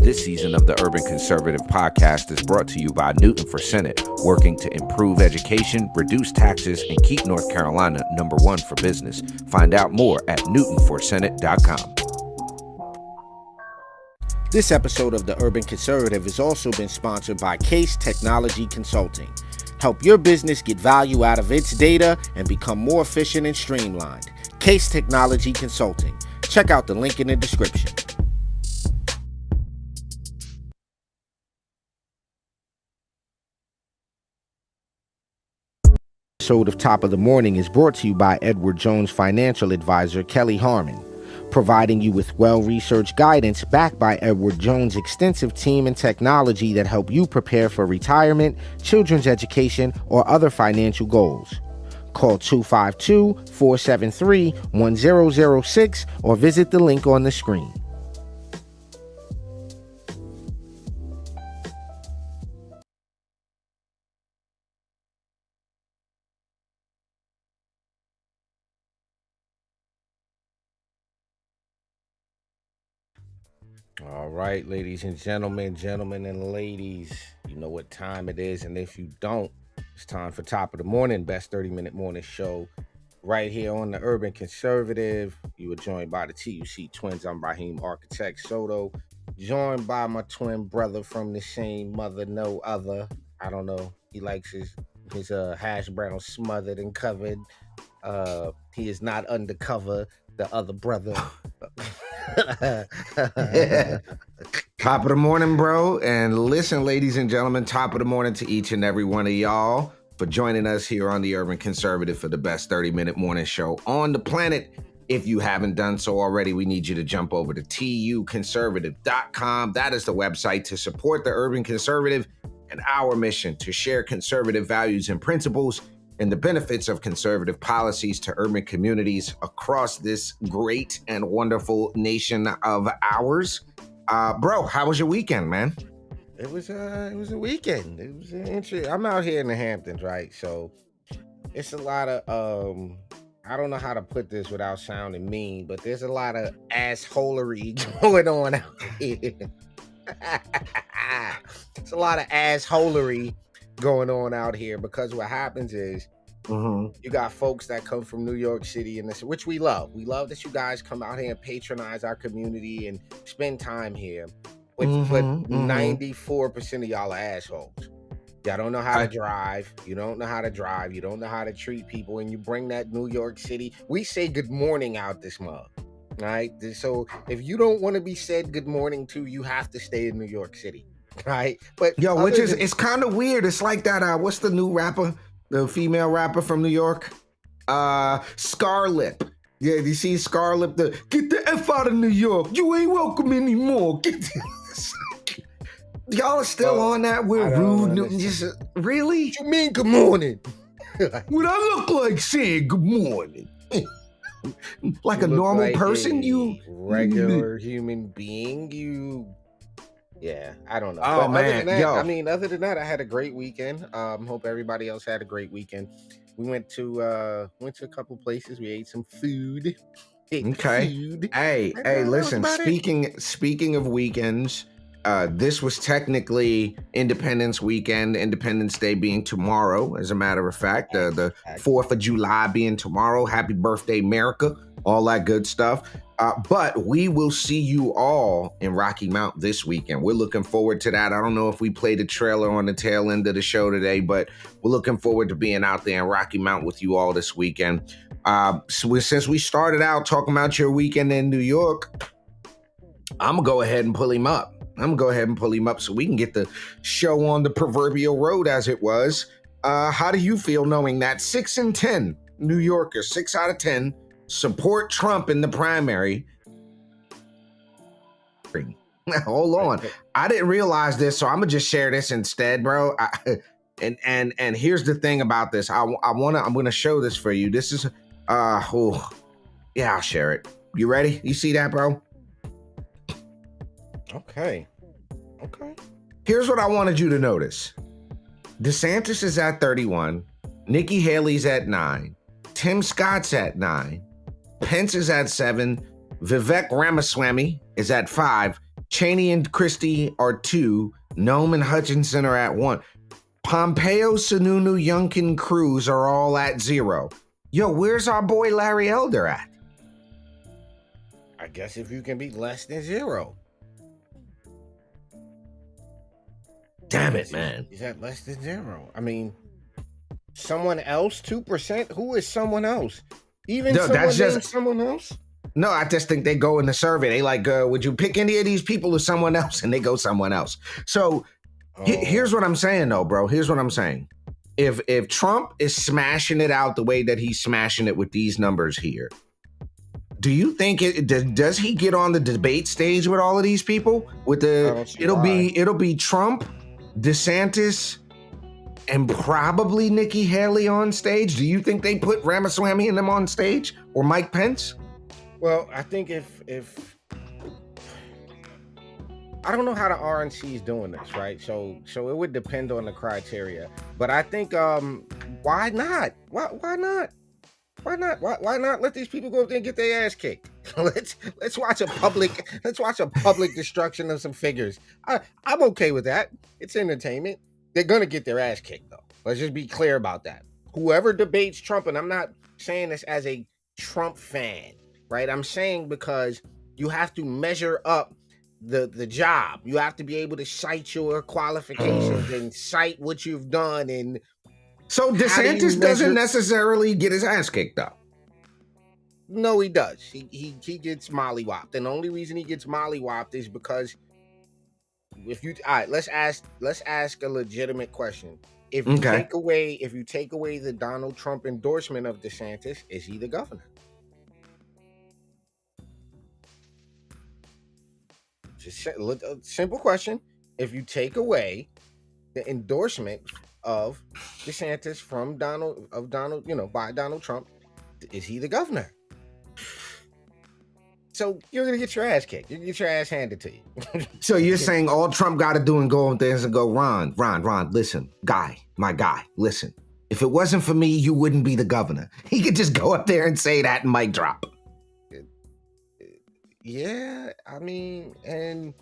This season of the Urban Conservative Podcast is brought to you by Newton for Senate, working to improve education, reduce taxes, and keep North Carolina #1 for business. Find out more at newtonforsenate.com. This episode of the Urban Conservative has also been sponsored by Case Technology Consulting. Help your business get value out of its data and become more efficient and streamlined. Case Technology Consulting. Check out the link in the description. Episode of Top of the Morning is brought to you by Edward Jones financial advisor Kelly Harmon, providing you with well-researched guidance backed by Edward Jones' extensive team and technology that help you prepare for retirement, children's education, or other financial goals. Call 252-473-1006 or visit the link on the screen. All right, ladies and gentlemen and ladies, you know what time it is, and if you don't, it's time for Top of the Morning, best 30-minute morning show right here on the Urban Conservative. You are joined by the T.O.T.M twins. I'm Raheem Architect Soto, joined by my twin brother from the same mother, no other. I don't know. He likes his hash brown smothered and covered. He is not undercover, the other brother. Top of the morning, bro. And listen, ladies and gentlemen, top of the morning to each and every one of y'all for joining us here on the Urban Conservative for the best 30-minute morning show on the planet. If you haven't done so already, we need you to jump over to tuconservative.com. That is the website to support the Urban Conservative and our mission to share conservative values and principles and the benefits of conservative policies to urban communities across this great and wonderful nation of ours. Bro, how was your weekend, man? It was a weekend. It was interesting. I'm out here in the Hamptons, right? So it's a lot of I don't know how to put this without sounding mean, but there's a lot of assholery going on out here. It's a lot of assholery going on out here because what happens is you got folks that come from New York City, and this, which we love. We love that you guys come out here and patronize our community and spend time here. But 94% of y'all are assholes. Y'all don't know how to drive. You don't know how to drive. You don't know how to treat people. And you bring that New York City. We say good morning out this mug. Right? So if you don't want to be said good morning to, you have to stay in New York City. Right? But it's kind of weird. It's like that. What's the new rapper? The female rapper from New York? Scarlip. Yeah, you see Scarlip? Get the F out of New York. You ain't welcome anymore. Y'all are still on that. We're rude. Really? What you mean good morning? What I look like saying good morning? Like a normal like person? You regular human being? Yeah, I don't know. Oh, man. Other than that, I had a great weekend. Hope everybody else had a great weekend. We went to a couple places. We ate some food. Hey, listen, speaking of weekends, this was technically Independence Weekend, Independence Day being tomorrow, as a matter of fact, the 4th of July being tomorrow. Happy birthday, America, all that good stuff. But we will see you all in Rocky Mount this weekend. We're looking forward to that. I don't know if we played a trailer on the tail end of the show today, but we're looking forward to being out there in Rocky Mount with you all this weekend. Since we started out talking about your weekend in New York, I'm going to go ahead and pull him up. So we can get the show on the proverbial road, as it was. How do you feel knowing that 6 in 10 New Yorkers, 6 out of 10, support Trump in the primary? Hold on. I didn't realize this, so I'm going to just share this instead, bro. And here's the thing about this. I'm going to show this for you. This is, I'll share it. You ready? You see that, bro? Okay. Here's what I wanted you to notice. DeSantis is at 31. Nikki Haley's at 9. Tim Scott's at 9. Pence is at 7. Vivek Ramaswamy is at 5. Cheney and Christie are 2. Nome and Hutchinson are at 1. Pompeo, Sununu, Youngkin, Cruz are all at 0. Yo, where's our boy Larry Elder at? I guess if you can be less than 0. Damn it, man. He's at less than 0. I mean, someone else, 2%? Who is someone else? Even no, someone named someone else? No, I just think they go in the survey. They like, would you pick any of these people or someone else? And they go someone else. So here's what I'm saying, though, bro. Here's what I'm saying. If Trump is smashing it out the way that he's smashing it with these numbers here, do you think does he get on the debate stage with all of these people? With it'll be Trump, DeSantis, and probably Nikki Haley on stage. Do you think they put Ramaswamy and them on stage, or Mike Pence? Well, I think if I don't know how the RNC is doing this, right? So it would depend on the criteria. But I think why not? Why not? Why not? Why not let these people go up there and get their ass kicked? let's watch a public destruction of some figures. I'm okay with that. It's entertainment. They're gonna get their ass kicked though. Let's just be clear about that. Whoever debates Trump, and I'm not saying this as a Trump fan, right? I'm saying because you have to measure up the job. You have to be able to cite your qualifications and cite what you've done. And so DeSantis doesn't necessarily get his ass kicked up. No, he does. He gets mollywopped, and the only reason he gets mollywopped is because if you all right, let's ask a legitimate question. If you take away the Donald Trump endorsement of DeSantis, is he the governor? Just a simple question. If you take away the endorsement of DeSantis from by Donald Trump, is he the governor? So you're gonna get your ass kicked. You get your ass handed to you. So you're saying all Trump got to do and go up there and go, Ron, listen, my guy, listen. If it wasn't for me, you wouldn't be the governor. He could just go up there and say that and mic drop. Yeah, I mean, and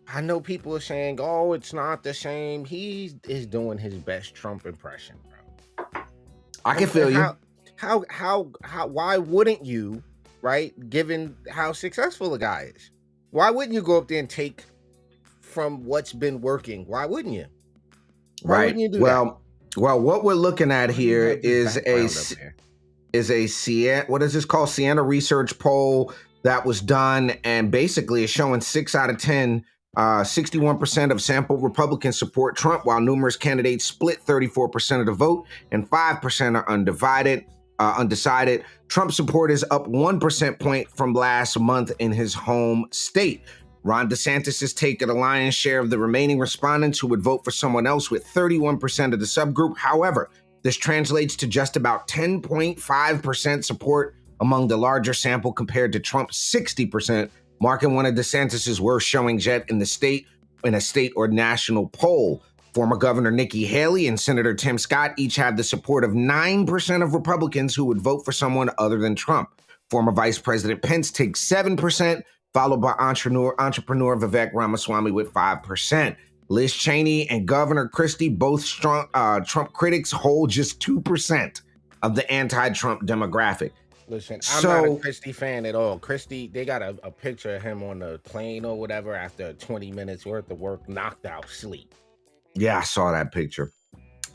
I know people are saying, "Oh, it's not the same." He is doing his best Trump impression, bro. I can feel you. How? Why wouldn't you? Right? Given how successful the guy is, why wouldn't you go up there and take from what's been working? Why wouldn't you? Why wouldn't you do that? Well, what we're looking at here is a Siena. What is this called? Siena Research poll that was done, and basically is showing 6 out of 10. 61% of sampled Republicans support Trump, while numerous candidates split 34% of the vote, and 5% are undecided. Trump support is up 1% point from last month in his home state. Ron DeSantis has taken a lion's share of the remaining respondents who would vote for someone else, with 31% of the subgroup. However, this translates to just about 10.5% support among the larger sample compared to Trump's 60%, marking one of DeSantis's worst showings yet in a state or national poll. Former Governor Nikki Haley and Senator Tim Scott each have the support of 9% of Republicans who would vote for someone other than Trump. Former Vice President Pence takes 7%, followed by entrepreneur Vivek Ramaswamy with 5%. Liz Cheney and Governor Christie, both strong Trump critics, hold just 2% of the anti-Trump demographic. Listen, I'm not a Christie fan at all. Christie, they got a picture of him on the plane or whatever after 20 minutes worth of work, knocked out sleep. Yeah, I saw that picture.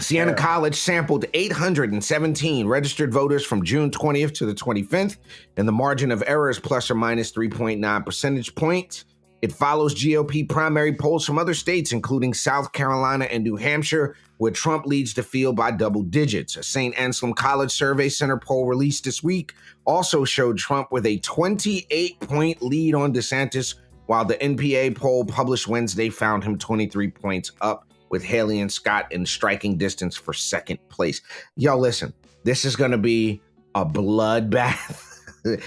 Siena College sampled 817 registered voters from June 20th to the 25th, and the margin of error is plus or minus 3.9 percentage points. It follows GOP primary polls from other states, including South Carolina and New Hampshire, where Trump leads the field by double digits. A St. Anselm College Survey Center poll released this week also showed Trump with a 28-point lead on DeSantis, while the NPA poll published Wednesday found him 23 points up, with Haley and Scott in striking distance for second place. Yo, listen, this is going to be a bloodbath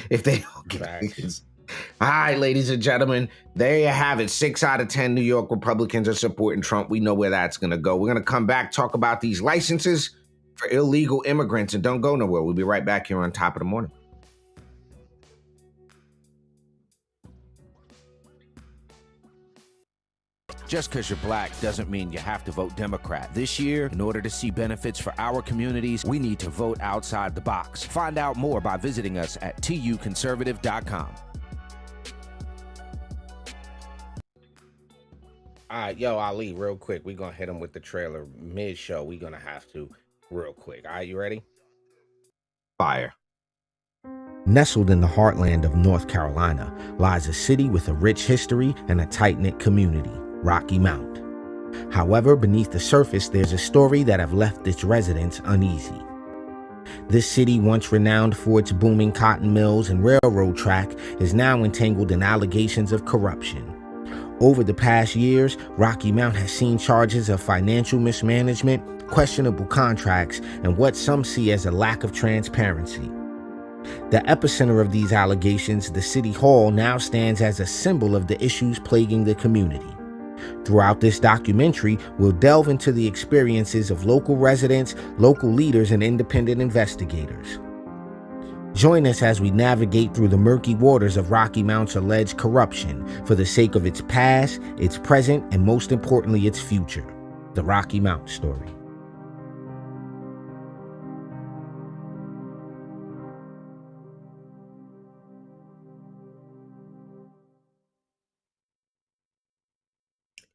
if they don't get this. All right, ladies and gentlemen, there you have it. 6 out of 10 New York Republicans are supporting Trump. We know where that's going to go. We're going to come back, talk about these licenses for illegal immigrants, and don't go nowhere. We'll be right back here on Top of the Morning. Just because you're black doesn't mean you have to vote Democrat. This year, in order to see benefits for our communities, we need to vote outside the box. Find out more by visiting us at tuconservative.com. All right, yo, Ali, real quick. We're going to hit him with the trailer mid-show. We're going to have to real quick. All right, you ready? Fire. Nestled in the heartland of North Carolina lies a city with a rich history and a tight-knit community, Rocky Mount. However, beneath the surface, there's a story that have left its residents uneasy. This city, once renowned for its booming cotton mills and railroad track, is now entangled in allegations of corruption. Over the past years, Rocky Mount has seen charges of financial mismanagement, questionable contracts, and what some see as a lack of transparency. The epicenter of these allegations, the City Hall, now stands as a symbol of the issues plaguing the community. Throughout this documentary, we'll delve into the experiences of local residents, local leaders, and independent investigators. Join us as we navigate through the murky waters of Rocky Mount's alleged corruption for the sake of its past, its present, and most importantly, its future. The Rocky Mount Story.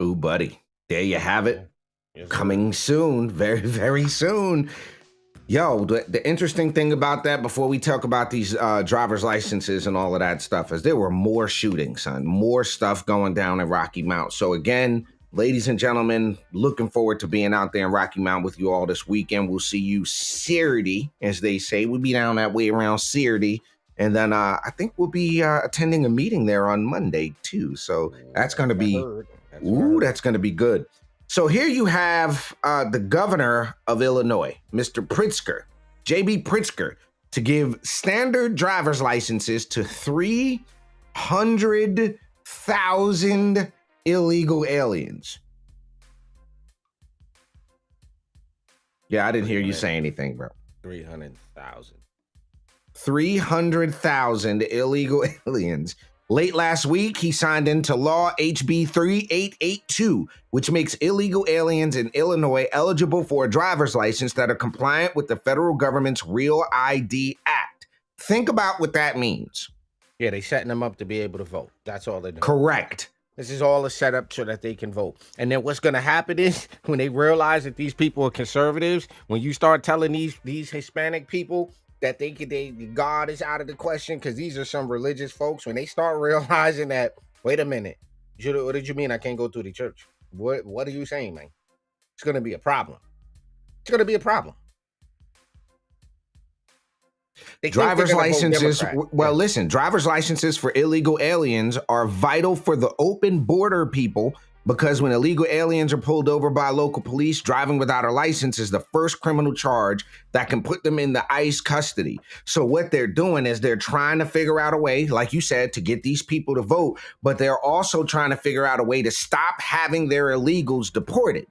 Ooh, buddy. There you have it. Yes, Coming soon. Very, very soon. Yo, the interesting thing about that, before we talk about these driver's licenses and all of that stuff, is there were more shootings, son. More stuff going down in Rocky Mount. So again, ladies and gentlemen, looking forward to being out there in Rocky Mount with you all this weekend. We'll see you Saturday, as they say. We'll be down that way around Saturday. And then I think we'll be attending a meeting there on Monday, too. So that's going to be... that's going to be good. So here you have the governor of Illinois, Mr. Pritzker, J.B. Pritzker, to give standard driver's licenses to 300,000 illegal aliens. Yeah, I didn't hear you say anything, bro. 300,000. 300,000 illegal aliens. Late last week, he signed into law HB 3882, which makes illegal aliens in Illinois eligible for a driver's license that are compliant with the federal government's Real ID Act. Think about what that means. Yeah, they setting them up to be able to vote. That's all they're doing. Correct. This is all a setup so that they can vote. And then what's going to happen is when they realize that these people are conservatives, when you start telling these Hispanic people that God is out of the question, because these are some religious folks, when they start realizing that, wait a minute, what did you mean I can't go to the church? What are you saying, man? It's going to be a problem. It's going to be a problem. Driver's licenses, listen, driver's licenses for illegal aliens are vital for the open border people, because when illegal aliens are pulled over by local police, driving without a license is the first criminal charge that can put them in the ICE custody. So what they're doing is they're trying to figure out a way, like you said, to get these people to vote, but they're also trying to figure out a way to stop having their illegals deported.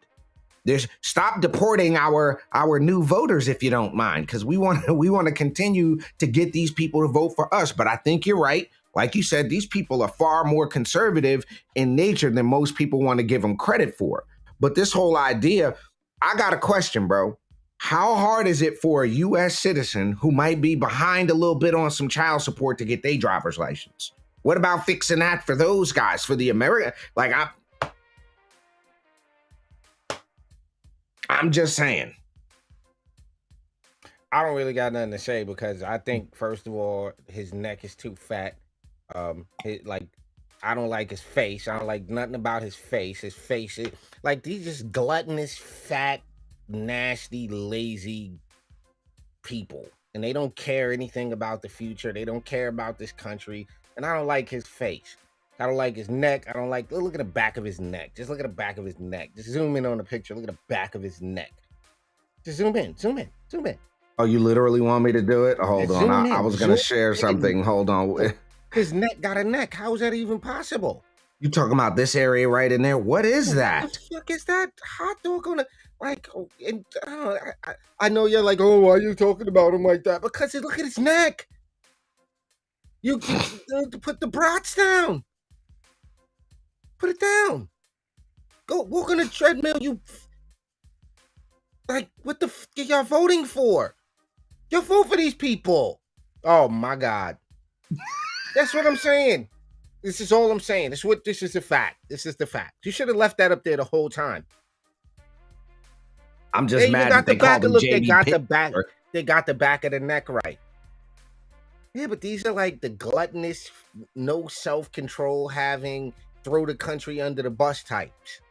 Stop deporting our new voters, if you don't mind, because we want to continue to get these people to vote for us. But I think you're right. Like you said, these people are far more conservative in nature than most people want to give them credit for. But this whole idea, I got a question, bro. How hard is it for a U.S. citizen who might be behind a little bit on some child support to get their driver's license? What about fixing that for those guys, for the American? I'm just saying. I don't really got nothing to say, because I think, first of all, his neck is too fat. I don't like his face. I don't like nothing about his face. His face, these just gluttonous, fat, nasty, lazy people. And they don't care anything about the future. They don't care about this country. And I don't like his face. I don't like his neck. Look at the back of his neck. Just look at the back of his neck. Just zoom in on the picture. Look at the back of his neck. Just zoom in. Oh, you literally want me to do it? Hold on. I was going to share something. Hold on. His neck got a neck. How is that even possible? You talking about this area right in there? What is that? What the fuck is that hot dog on I know you're like, oh, why are you talking about him like that? Because look at his neck. You put the brats down. Put it down. Go walk on the treadmill. You like what the f y'all voting for? Y'all vote for these people. Oh my God. That's what I'm saying. This is all I'm saying. This is the fact. This is the fact. You should have left that up there the whole time. I'm just mad that they called him look, JB they got the Pitt. back. They got the back of the neck right. Yeah, but these are like the gluttonous, no self-control having, throw the country under the bus types.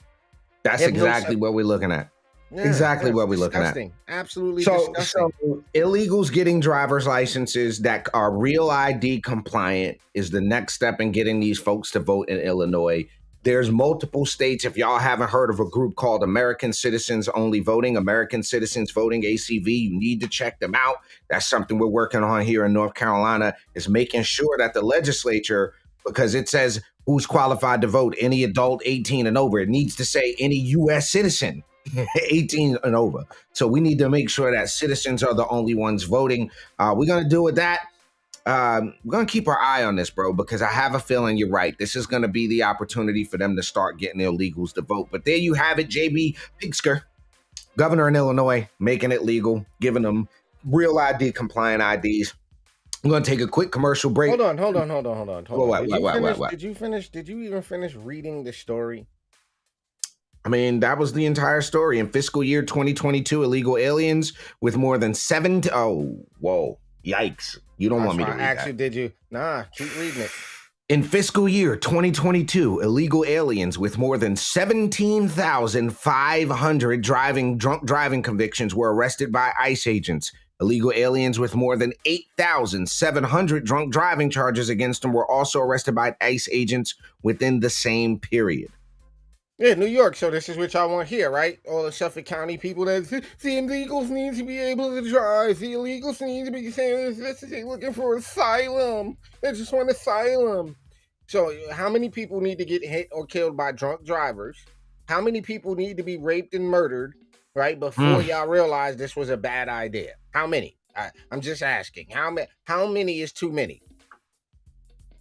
That's exactly what we're looking at. Yeah, exactly what we're looking at. Absolutely disgusting. So illegals getting driver's licenses that are real ID compliant is the next step in getting these folks to vote in Illinois. There's multiple states. If y'all haven't heard of a group called American Citizens Only Voting, American Citizens Voting, ACV, you need to check them out. That's something we're working on here in North Carolina, is making sure that the legislature, because it says who's qualified to vote, any adult 18 and over. It needs to say any U.S. citizen 18 and over. So we need to make sure that citizens are the only ones voting. We're going to do with that. We're going to keep our eye on this, bro, because I have a feeling you're right. This is going to be the opportunity for them to start getting illegals to vote. But there you have it, JB Pinkster, governor in Illinois, making it legal, giving them real ID compliant IDs. I'm going to take a quick commercial break. Hold on. What? Did you even finish reading the story? I mean, that was the entire story. In fiscal year 2022, illegal aliens with more than yikes. You don't want me to read that. Actually, did you? Nah, keep reading it. In fiscal year 2022, illegal aliens with more than 17,500 drunk driving convictions were arrested by ICE agents. Illegal aliens with more than 8,700 drunk driving charges against them were also arrested by ICE agents within the same period. Yeah, New York. So this is what y'all want here, right? All the Suffolk County people that the illegals need to be able to drive. The illegals need to be saying this is looking for asylum. They just want asylum. So how many people need to get hit or killed by drunk drivers? How many people need to be raped and murdered, right? Before y'all realize this was a bad idea? How many? I'm just asking. How many is too many?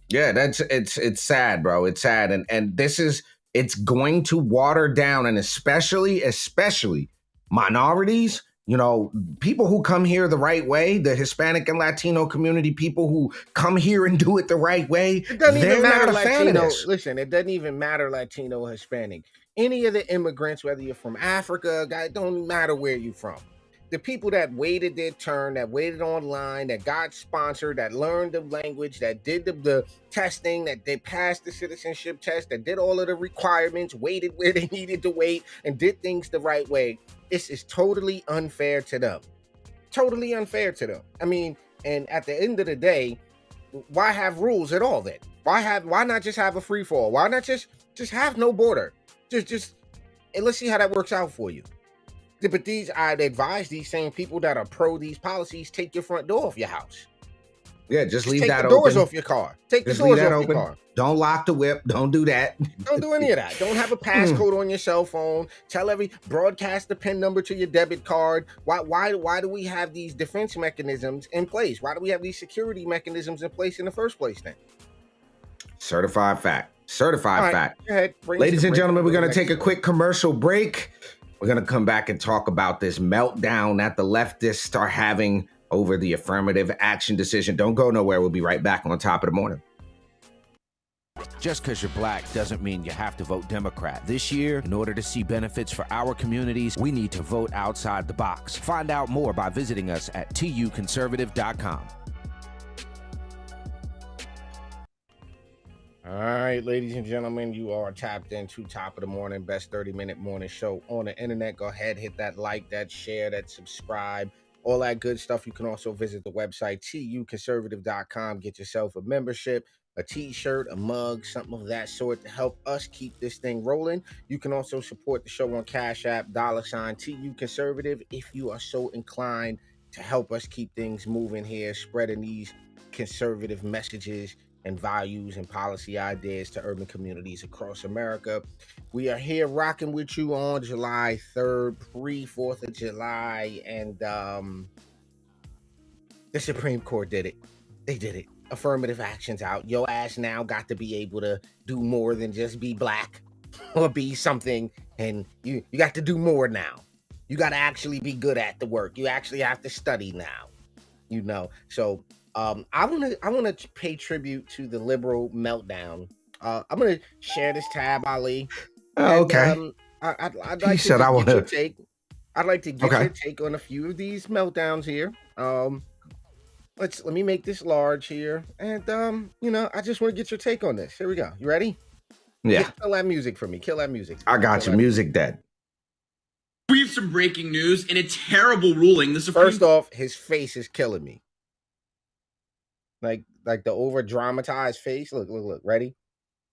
Yeah, it's sad, bro. It's sad. And this is, it's going to water down, and especially minorities, you know, people who come here the right way, the Hispanic and Latino community, people who come here and do it the right way. It doesn't even matter Latino. Listen, it doesn't even matter Latino or Hispanic. Any of the immigrants, whether you're from Africa, it don't matter where you're from. The people that waited their turn, that waited online, that got sponsored, that learned the language, that did the testing, that they passed the citizenship test, that did all of the requirements, waited where they needed to wait, and did things the right way. This is totally unfair to them. Totally unfair to them. I mean, and at the end of the day, why have rules at all then? Why not just have a free fall? Why not just have no border? Just and let's see how that works out for you. But I'd advise these same people that are pro these policies, take your front door off your house. Yeah, just leave that open. Take the doors off your car. Take the doors off your car. Don't lock the whip. Don't do that. Don't do any of that. Don't have a passcode on your cell phone. Broadcast the PIN number to your debit card. Why do we have these defense mechanisms in place? Why do we have these security mechanisms in place in the first place then? Certified fact. Fact. Go ahead. Ladies and gentlemen, we're going to take a quick commercial break. We're going to come back and talk about this meltdown that the leftists are having over the affirmative action decision. Don't go nowhere. We'll be right back on Top of the Morning. Just because you're black doesn't mean you have to vote Democrat. This year, in order to see benefits for our communities, we need to vote outside the box. Find out more by visiting us at tuconservative.com. All right, ladies and gentlemen, you are tapped into Top of the Morning, best 30-minute morning show on the internet. Go ahead, hit that like, that share, that subscribe, all that good stuff. You can also visit the website, tuconservative.com. Get yourself a membership, a t-shirt, a mug, something of that sort to help us keep this thing rolling. You can also support the show on Cash App, $TU Conservative, if you are so inclined to help us keep things moving here, spreading these conservative messages and values and policy ideas to urban communities across America. We are here rocking with you on July 3rd, pre-4th of July, and the Supreme Court did it. They did it. Affirmative action's out. Your ass now got to be able to do more than just be black. or be something, and you got to do more now. You got to actually be good at the work. You actually have to study now. So I want to pay tribute to the liberal meltdown. I'm gonna share this tab, Ali, and Okay. I'd He like to said, "I just want get your to." take. I'd like to get your Okay. take on a few of these meltdowns here. Let me make this large here, and I just want to get your take on this. Here we go. You ready? Yeah, Kill that music for me. Kill that music. I Kill got you. that music. Music dead. We have some breaking news. In a terrible ruling, the Supreme First off, his face is killing me. Like the over dramatized face. Look. Ready?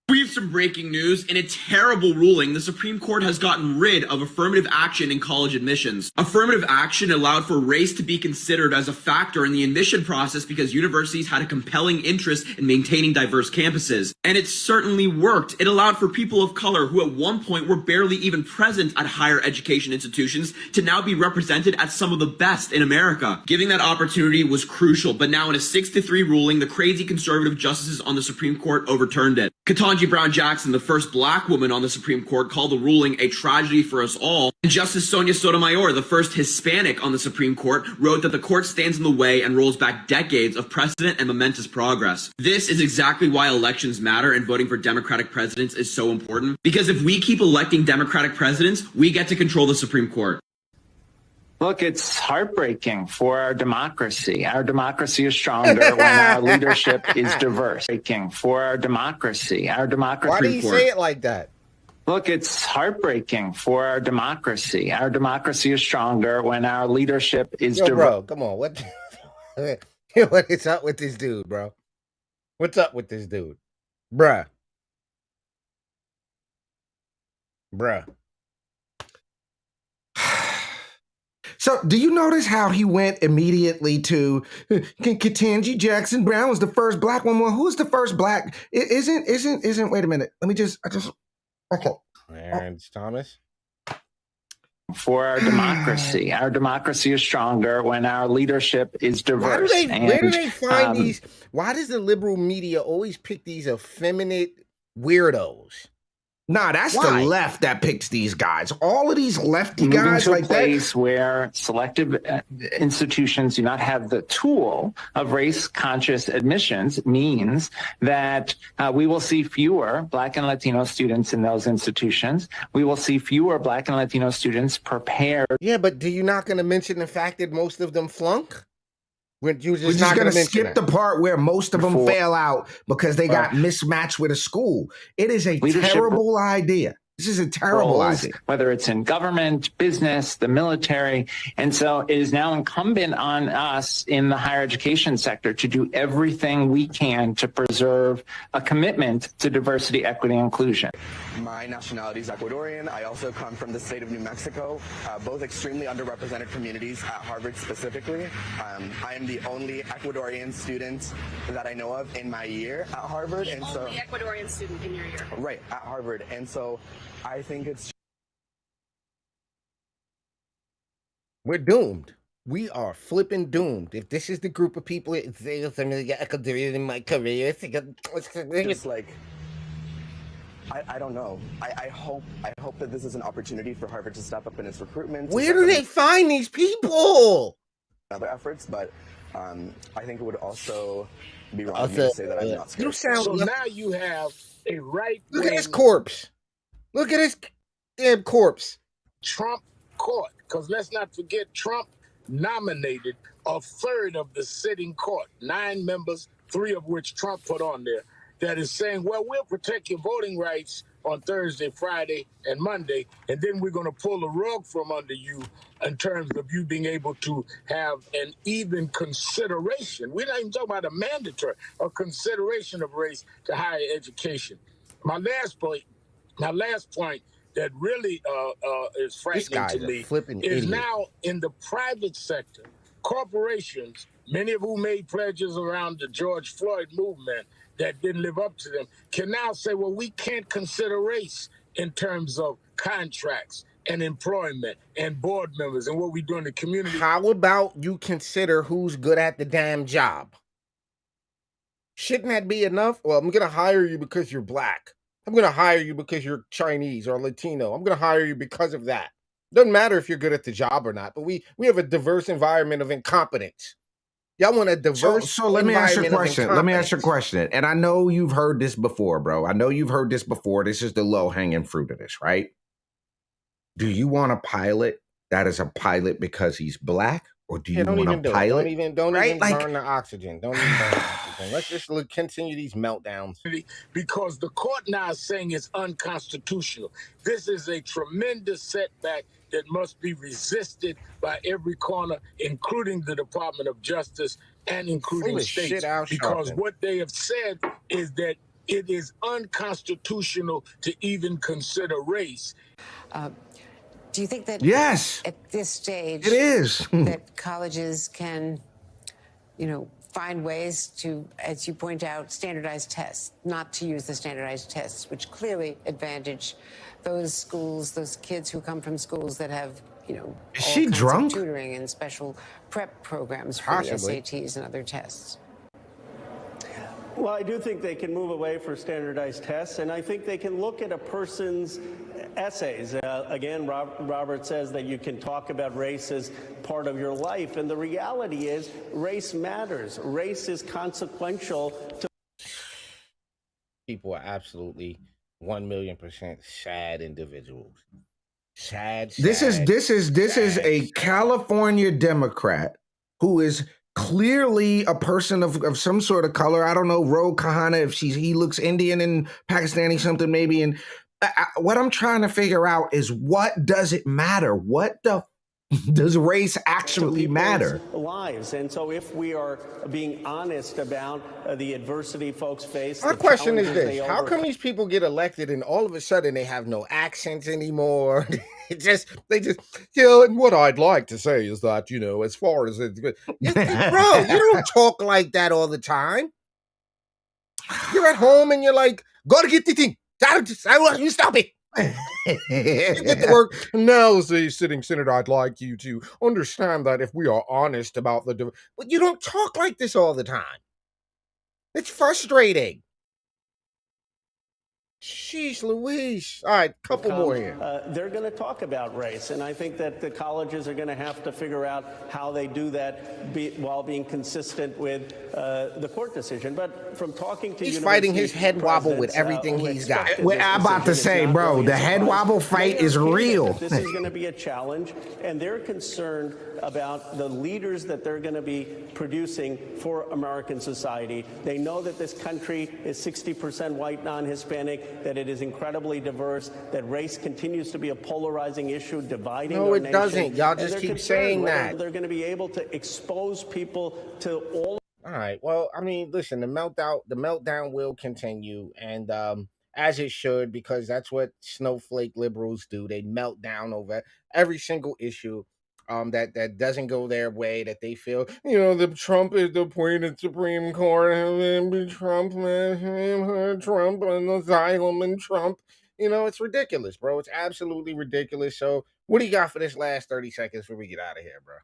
We have some breaking news. In a terrible ruling, the Supreme Court has gotten rid of affirmative action in college admissions. Affirmative action allowed for race to be considered as a factor in the admission process because universities had a compelling interest in maintaining diverse campuses. And it certainly worked. It allowed for people of color who at one point were barely even present at higher education institutions to now be represented at some of the best in America. Giving that opportunity was crucial, but now in a 6-3 ruling, the crazy conservative justices on the Supreme Court overturned it. Ketanji Brown Jackson, the first black woman on the Supreme Court, called the ruling a tragedy for us all. And Justice Sonia Sotomayor, the first Hispanic on the Supreme Court, wrote that the court stands in the way and rolls back decades of precedent and momentous progress. This is exactly why elections matter and voting for Democratic presidents is so important. Because if we keep electing Democratic presidents, we get to control the Supreme Court. Look, it's heartbreaking for our democracy. Our democracy is stronger when our leadership is diverse. Breaking for our democracy. Our democracy. Why do you say it like that? Look, it's heartbreaking for our democracy. Our democracy is stronger when our leadership is diverse. Bro, come on. What is up with this dude, bro? What's up with this dude? Bruh. So, do you notice how he went immediately to Ketanji Jackson Brown was the first black woman? Well, who's the first black? Isn't? Wait a minute. Let me okay. Clarence Thomas. For our democracy. Our democracy is stronger when our leadership is diverse. Where do they find these? Why does the liberal media always pick these effeminate weirdos? Nah, that's the left that picks these guys. All of these lefty guys like that. Moving to a place where selective institutions do not have the tool of race-conscious admissions means that we will see fewer Black and Latino students in those institutions. We will see fewer Black and Latino students prepared. Yeah, but do you not going to mention the fact that most of them flunk? We're just not going to skip the part where most of them fail out because they got mismatched with a school. It is a terrible idea. This is a terrible idea. Whether it's in government, business, the military. And so it is now incumbent on us in the higher education sector to do everything we can to preserve a commitment to diversity, equity, and inclusion. My nationality is Ecuadorian. I also come from the state of New Mexico, both extremely underrepresented communities at Harvard specifically. I am the only Ecuadorian student that I know of in my year at Harvard. The only Ecuadorian student in your year. Right, at Harvard. And so I think we're doomed. We are flipping doomed. If this is the group of people in my career, it's like I don't know. I hope that this is an opportunity for Harvard to step up in its recruitment. Where do they find these people? Other efforts, but I think it would also be wrong to say that I'm not scared. So now you have a right. Look at his corpse. Look at his damn corpse. Trump court, because let's not forget Trump nominated a third of the sitting court, 9 members, 3 of which Trump put on there, that is saying, well, we'll protect your voting rights on Thursday, Friday, and Monday, and then we're going to pull the rug from under you in terms of you being able to have an even consideration. We're not even talking about a mandatory, a consideration of race to higher education. My last point that really is frightening to me is now in the private sector, corporations, many of whom made pledges around the George Floyd movement that didn't live up to them, can now say, well, we can't consider race in terms of contracts and employment and board members and what we do in the community. How about you consider who's good at the damn job? Shouldn't that be enough? Well, I'm going to hire you because you're black. I'm going to hire you because you're Chinese or Latino. I'm going to hire you because of that. Doesn't matter if you're good at the job or not, but we have a diverse environment of incompetence. Y'all want a diverse so let me ask you a environment of question. Let me ask you a incompetence. question. And I know you've heard this before, bro. I know you've heard this before. This is the low-hanging fruit of this, right? Do you want a pilot that is a pilot because he's black? Or do you want a pilot? Don't even burn the oxygen. Don't even burn the oxygen. Let's just continue these meltdowns. Because the court now is saying it's unconstitutional. This is a tremendous setback that must be resisted by every corner, including the Department of Justice and including states. Because what they have said is that it is unconstitutional to even consider race. Do you think that yes, at this stage it is that colleges can, find ways to, as you point out, standardize tests, not to use the standardized tests, which clearly advantage those schools, those kids who come from schools that have, is all she kinds drunk? of tutoring and special prep programs for the SATs and other tests? Well, I do think they can move away for standardized tests, and I think they can look at a person's essays. Again, Robert says that you can talk about race as part of your life, and the reality is race matters. Race is consequential to... People are absolutely 1,000,000% sad individuals. Sad. This is a California Democrat who is clearly a person of some sort of color. I don't know, Ro Kahana, if he looks Indian and Pakistani something maybe. And what I'm trying to figure out is, what does it matter? What does race actually matter? Lives. And so if we are being honest about the adversity folks face. My question is this: how come these people get elected and all of a sudden they have no accents anymore? they just, and what I'd like to say is that, as far as it's good, bro, you don't talk like that all the time. You're at home and you're like, gotta get the thing. I want you to stop it. You get to work. Now, as a sitting senator, I'd like you to understand that if we are honest about but you don't talk like this all the time. It's frustrating. Sheesh Louise. All right, couple more here. They're going to talk about race, and I think that the colleges are going to have to figure out how they do that while being consistent with the court decision. But from talking to he's fighting his head wobble with everything he's got. I'm about to say, bro, really the head wobble fight is real. This is going to be a challenge, and they're concerned about the leaders that they're going to be producing for American society. They know that this country is 60% white, non-Hispanic, that it is incredibly diverse, that race continues to be a polarizing issue, dividing our nation. No, it doesn't. Y'all just keep saying that. They're going to be able to expose people to all. All right. Well, I mean, listen, the meltdown will continue, and as it should, because that's what snowflake liberals do. They melt down over every single issue that doesn't go their way, that they feel, the Trump is the appointed Supreme Court, Trump, Trump, and asylum, and Trump. It's ridiculous, bro. It's absolutely ridiculous. So what do you got for this last 30 seconds before we get out of here, bro?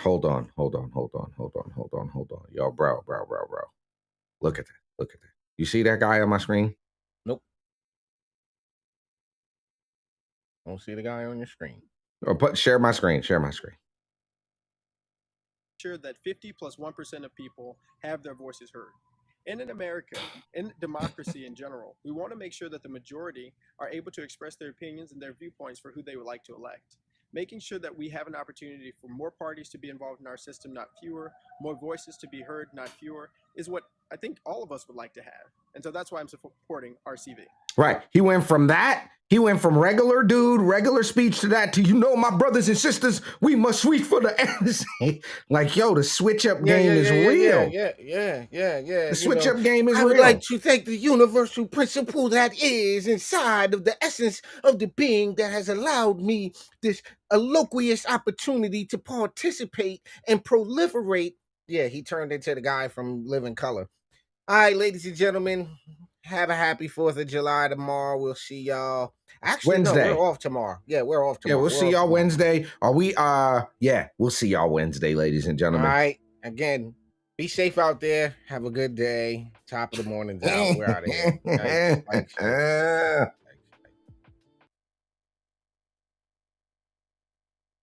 Hold on. Yo, bro. Look at that. You see that guy on my screen? Nope. Don't see the guy on your screen. Or share my screen. Sure that 50+1% of people have their voices heard. And in America, in democracy in general, we want to make sure that the majority are able to express their opinions and their viewpoints for who they would like to elect. Making sure that we have an opportunity for more parties to be involved in our system, not fewer, more voices to be heard, not fewer, is what I think all of us would like to have. And so that's why I'm supporting RCV. Right. He went from regular dude, regular speech to that to, my brothers and sisters, we must sweep for the end. Like, yo, the switch up game is real. Yeah. The switch up game is real. I would like to thank the universal principle that is inside of the essence of the being that has allowed me this eloquent opportunity to participate and proliferate. Yeah, he turned into the guy from Living Color. All right, ladies and gentlemen, have a happy 4th of July tomorrow. We'll see y'all. Actually, Wednesday. No, we're off tomorrow. Yeah, we're off tomorrow. Yeah, we'll see y'all Wednesday. We'll see y'all Wednesday, ladies and gentlemen. All right. Again, Be safe out there. Have a good day. Top of the morning's out. We're out of here. Thanks.